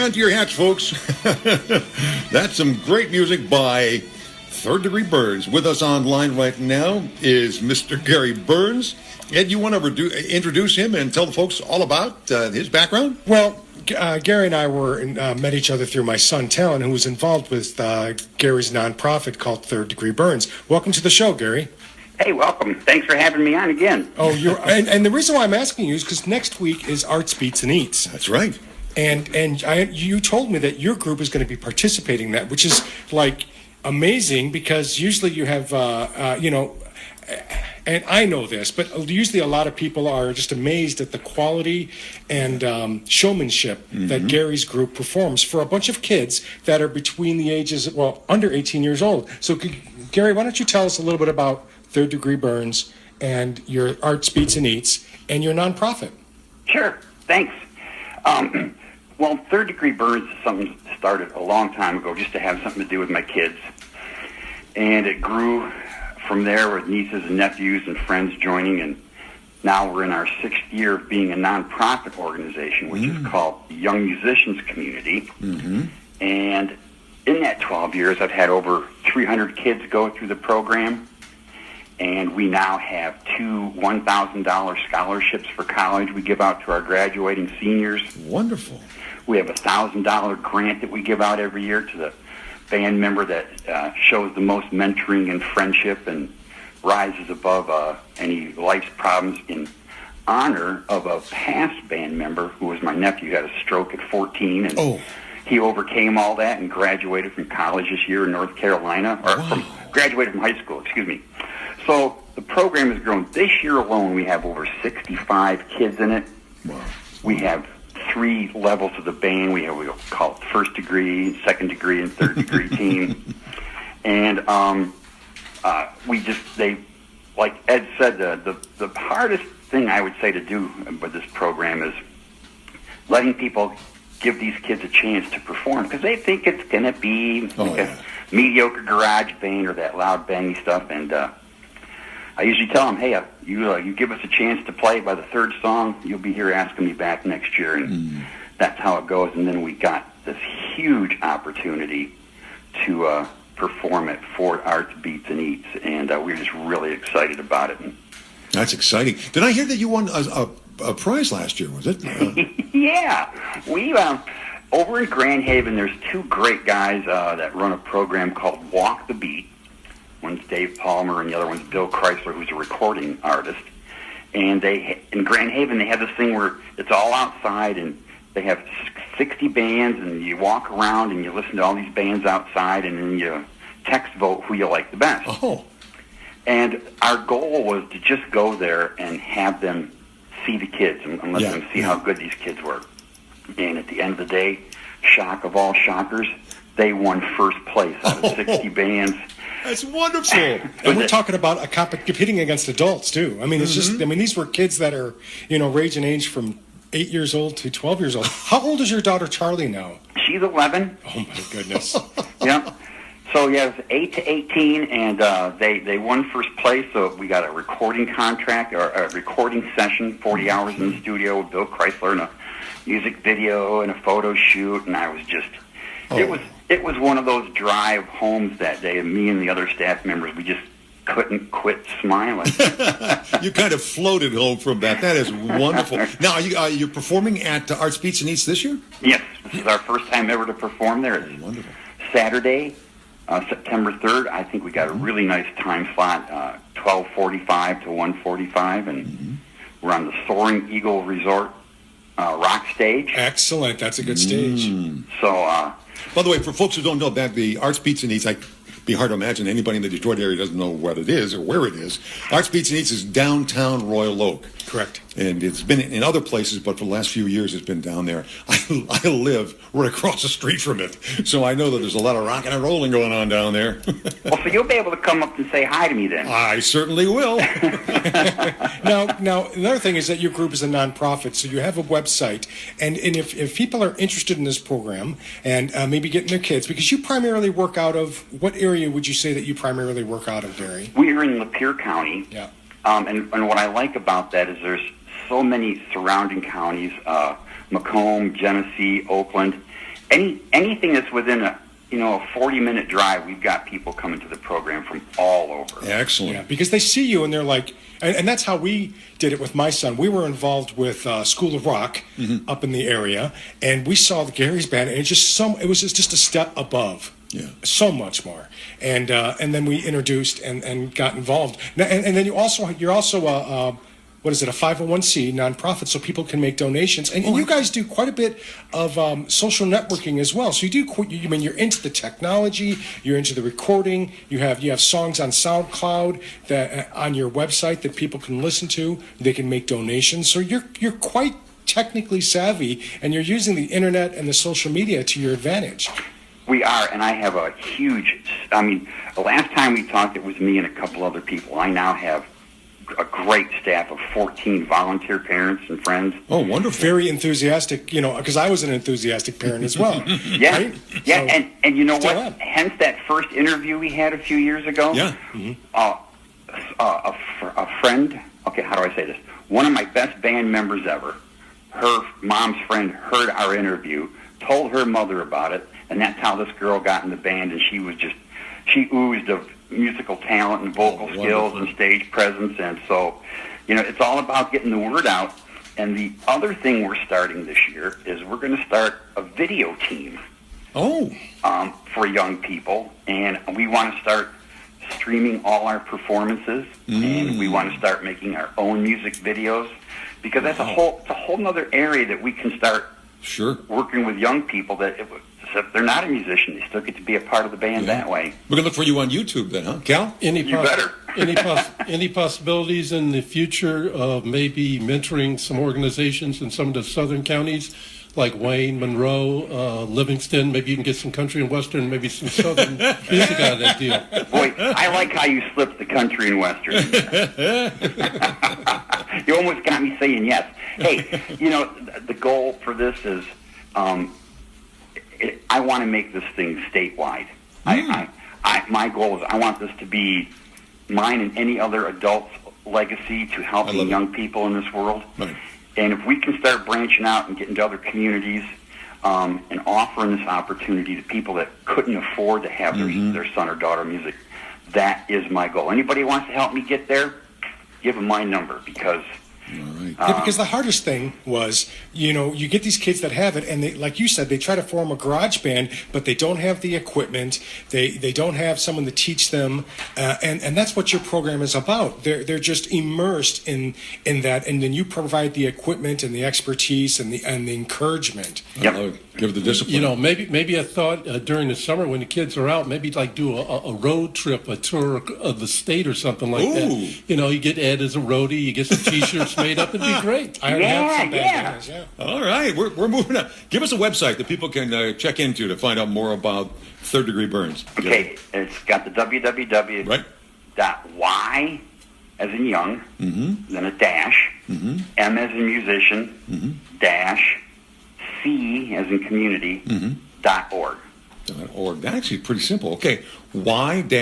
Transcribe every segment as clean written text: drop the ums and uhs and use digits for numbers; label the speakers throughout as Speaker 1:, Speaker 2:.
Speaker 1: on to your hats, folks. That's some great music by Third Degree Burns. With us online right now is Mr. Gary Burns. Ed, you want to introduce him and tell the folks all about his background?
Speaker 2: Well, Gary and I met each other through my son, Talon, who was involved with Gary's nonprofit called Third Degree Burns. Welcome to the show, Gary.
Speaker 3: Hey, welcome. Thanks for having me on again.
Speaker 2: Oh, and the reason why I'm asking you is because next week is Arts, Beats, and Eats.
Speaker 1: That's right.
Speaker 2: And you told me that your group is going to be participating in that, which is like amazing because usually you have, and I know this, but usually a lot of people are just amazed at the quality and showmanship that Gary's group performs for a bunch of kids that are between the ages, under 18 years old. So, Gary, why don't you tell us a little bit about Third Degree Burns and your Arts, Beats, and Eats and your nonprofit?
Speaker 3: Sure. Thanks. Well, Third Degree Burns is something that started a long time ago just to have something to do with my kids. And it grew from there with nieces and nephews and friends joining, and now we're in our 6th year of being a nonprofit organization, which is called the Young Musicians Community. And in that 12 years, I've had over 300 kids go through the program, and we now have 2 $1,000 scholarships for college we give out to our graduating seniors.
Speaker 1: Wonderful.
Speaker 3: We have a $1,000 grant that we give out every year to the band member that shows the most mentoring and friendship and rises above any life's problems, in honor of a past band member who was my nephew, who had a stroke at 14, and he overcame all that and graduated from college this year in North Carolina, or graduated from high school, excuse me. So the program has grown. This year alone, we have over 65 kids in it.
Speaker 1: Wow.
Speaker 3: We have 3 levels of the band. We call it first degree, second degree, and third degree team. And like Ed said, the hardest thing I would say to do with this program is letting people give these kids a chance to perform, because they think it's going to be a mediocre garage band or that loud bangy stuff. And I usually tell them, hey, you give us a chance to play by the 3rd song, you'll be here asking me back next year. And that's how it goes. And then we got this huge opportunity to perform at Fort Arts, Beats, and Eats. And we're just really excited about it.
Speaker 1: That's exciting. Did I hear that you won a prize last year, was it?
Speaker 3: Yeah. We, over in Grand Haven, there's 2 great guys that run a program called Walk the Beat. One's Dave Palmer, and the other one's Bill Chrysler, who's a recording artist. And in Grand Haven, they have this thing where it's all outside, and they have 60 bands, and you walk around and you listen to all these bands outside, and then you text vote who you like the best. And our goal was to just go there and have them see the kids and let them see how good these kids were. And at the end of the day, shock of all shockers, they won first place out of 60 bands.
Speaker 1: That's wonderful.
Speaker 2: And we're talking about competing against adults, too. I mean, it's just, these were kids that are, range in age from 8 years old to 12 years old. How old is your daughter, Charlie, now?
Speaker 3: She's 11.
Speaker 2: Oh, my goodness.
Speaker 3: Yeah. So, yeah, it's 8 to 18, and they won first place, so we got a recording contract, or a recording session, 40 hours in the studio with Bill Chrysler, and a music video and a photo shoot, and I was just... It was one of those drive homes that day, and me and the other staff members, we just couldn't quit smiling.
Speaker 1: You kind of floated home from that. That is wonderful. Now, you're performing at Arts, Beats, and Eats this year?
Speaker 3: Yes. This is our first time ever to perform there. It's
Speaker 1: wonderful.
Speaker 3: Saturday, September 3rd. I think we got a really nice time slot, 12:45 to 1:45, and we're on the Soaring Eagle Resort rock stage.
Speaker 2: Excellent. That's a good stage.
Speaker 3: So...
Speaker 1: By the way, for folks who don't know about the Arts, Beats, and Eats, it'd be hard to imagine anybody in the Detroit area doesn't know what it is or where it is. Arts, Beats, and Eats is downtown Royal Oak.
Speaker 2: Correct.
Speaker 1: And it's been in other places, but for the last few years it's been down there. I live right across the street from it, so I know that there's a lot of rocking and rolling going on down there.
Speaker 3: Well, so you'll be able to come up and say hi to me then.
Speaker 1: I certainly will.
Speaker 2: Now, another thing is that your group is a nonprofit, so you have a website. And if people are interested in this program and maybe getting their kids, because you primarily work out of, what area would you say that you primarily work out of, Gary?
Speaker 3: We're in Lapeer County.
Speaker 2: Yeah.
Speaker 3: And what I like about that is there's so many surrounding counties, Macomb, Genesee, Oakland, anything that's within a 40-minute drive, we've got people coming to the program from all over.
Speaker 1: Excellent.
Speaker 2: Yeah, because they see you and they're like, and that's how we did it with my son. We were involved with School of Rock up in the area, and we saw the Gary's band, and it was just a step above.
Speaker 1: Yeah.
Speaker 2: So much more, and then we introduced and got involved. And then you're also what is it, a 501c nonprofit, so people can make donations. And you guys do quite a bit of social networking as well. So you're into the technology, you're into the recording. You have songs on SoundCloud that on your website that people can listen to. They can make donations. So you're quite technically savvy, and you're using the internet and the social media to your advantage.
Speaker 3: We are, and I have the last time we talked, it was me and a couple other people. I now have a great staff of 14 volunteer parents and friends.
Speaker 1: Oh, wonderful.
Speaker 2: Very enthusiastic, because I was an enthusiastic parent as well.
Speaker 3: Yeah,
Speaker 2: right?
Speaker 3: yeah,
Speaker 2: So,
Speaker 3: and you know what?
Speaker 2: am.
Speaker 3: Hence that first interview we had a few years ago.
Speaker 1: Yeah.
Speaker 3: A friend, okay, how do I say this? One of my best band members ever, her mom's friend heard our interview, told her mother about it, and that's how this girl got in the band, and she oozed of musical talent and vocal skills and stage presence, and so, it's all about getting the word out. And the other thing we're starting this year is we're going to start a video team. For young people, and we want to start streaming all our performances, and we want to start making our own music videos, because that's a whole nother area that we can start working with young people that if they're not a musician, they still get to be a part of the band that way.
Speaker 1: We're going to look for you on YouTube then, huh? Cal?
Speaker 3: You better.
Speaker 4: Any possibilities in the future of maybe mentoring some organizations in some of the southern counties, like Wayne, Monroe, Livingston? Maybe you can get some country and western, maybe some southern music out of that deal.
Speaker 3: Boy, I like how you slipped the country and western. You almost got me saying yes. Hey, the goal for this is I want to make this thing statewide. My goal is I want this to be mine and any other adult's legacy to helping young people in this world.
Speaker 1: Right.
Speaker 3: And if we can start branching out and getting to other communities and offering this opportunity to people that couldn't afford to have their son or daughter music, that is my goal. Anybody who wants to help me get there, give them my number, because...
Speaker 1: All right.
Speaker 2: Yeah, because the hardest thing was, you get these kids that have it, and they, like you said, they try to form a garage band, but they don't have the equipment. They don't have someone to teach them, and that's what your program is about. They're just immersed in that, and then you provide the equipment and the expertise and the encouragement.
Speaker 3: Yep.
Speaker 1: Give it the discipline.
Speaker 4: Maybe I thought during the summer when the kids are out, maybe like do a road trip, a tour of the state or something like that. You get Ed as a roadie, you get some T-shirts made up, it'd be great.
Speaker 2: I already have some bad guys,
Speaker 1: All right, we're moving on. Give us a website that people can check into to find out more about Third Degree Burns.
Speaker 3: Okay, it's got the www.
Speaker 1: Right.
Speaker 3: Y as in young, then a dash, M as in musician, dash, C as in community, .org.
Speaker 1: .org. That's actually pretty simple. Okay, y-m-c.org,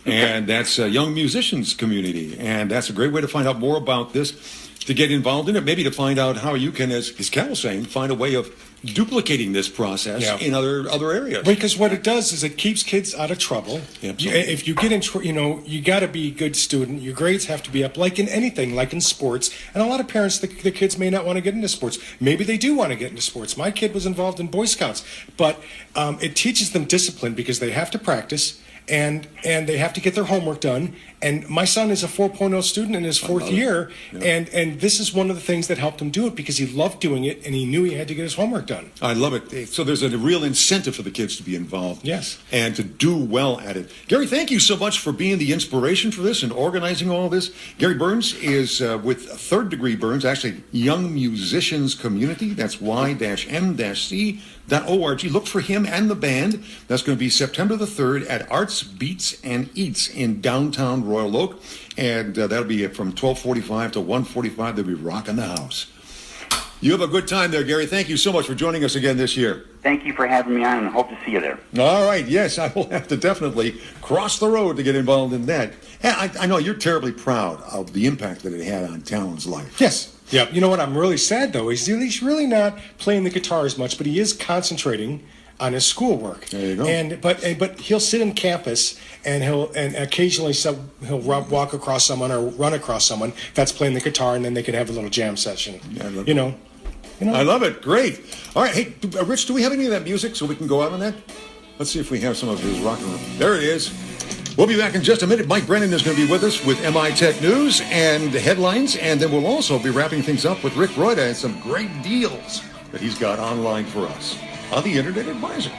Speaker 1: and that's Young Musicians Community, and that's a great way to find out more about this, to get involved in it, maybe to find out how you can, as Cal was saying, find a way of duplicating this process in other areas.
Speaker 2: Because what it does is it keeps kids out of trouble. If you get in, you got to be a good student. Your grades have to be up, like in anything, like in sports. And a lot of parents, the kids may not want to get into sports. Maybe they do want to get into sports. My kid was involved in Boy Scouts, but it teaches them discipline because they have to practice. And they have to get their homework done. And my son is a 4.0 student in his fourth year, and this is one of the things that helped him do it because he loved doing it and he knew he had to get his homework done.
Speaker 1: I love it. So there's a real incentive for the kids to be involved.
Speaker 2: Yes.
Speaker 1: And to do well at it. Gary, thank you so much for being the inspiration for this and organizing all this. Gary Burns is with Third Degree Burns, actually Young Musicians Community. That's y-m-c.org. Look for him and the band. That's going to be September the 3rd at Arts, Beats, and Eats in downtown Royal Oak. And that'll be from 12:45 to 1:45. They'll be rocking the house. You have a good time there, Gary. Thank you so much for joining us again this year.
Speaker 3: Thank you for having me on, and I hope to see you there.
Speaker 1: All right. Yes, I will have to definitely cross the road to get involved in that. And I know you're terribly proud of the impact that it had on Talon's life.
Speaker 2: Yes. Yeah, you know what? I'm really sad though. He's really not playing the guitar as much, but he is concentrating on his schoolwork.
Speaker 1: There you go.
Speaker 2: But he'll sit in campus and occasionally he'll walk across someone or run across someone that's playing the guitar, and then they can have a little jam session.
Speaker 1: Yeah, I love
Speaker 2: you know.
Speaker 1: I love it. Great. All right. Hey, Rich, do we have any of that music so we can go out on that? Let's see if we have some of his rock and roll. There it is. We'll be back in just a minute. Mike Brennan is going to be with us with MI Tech News and headlines, and then we'll also be wrapping things up with Rick Reuter and some great deals that he's got online for us on the Internet Advisor.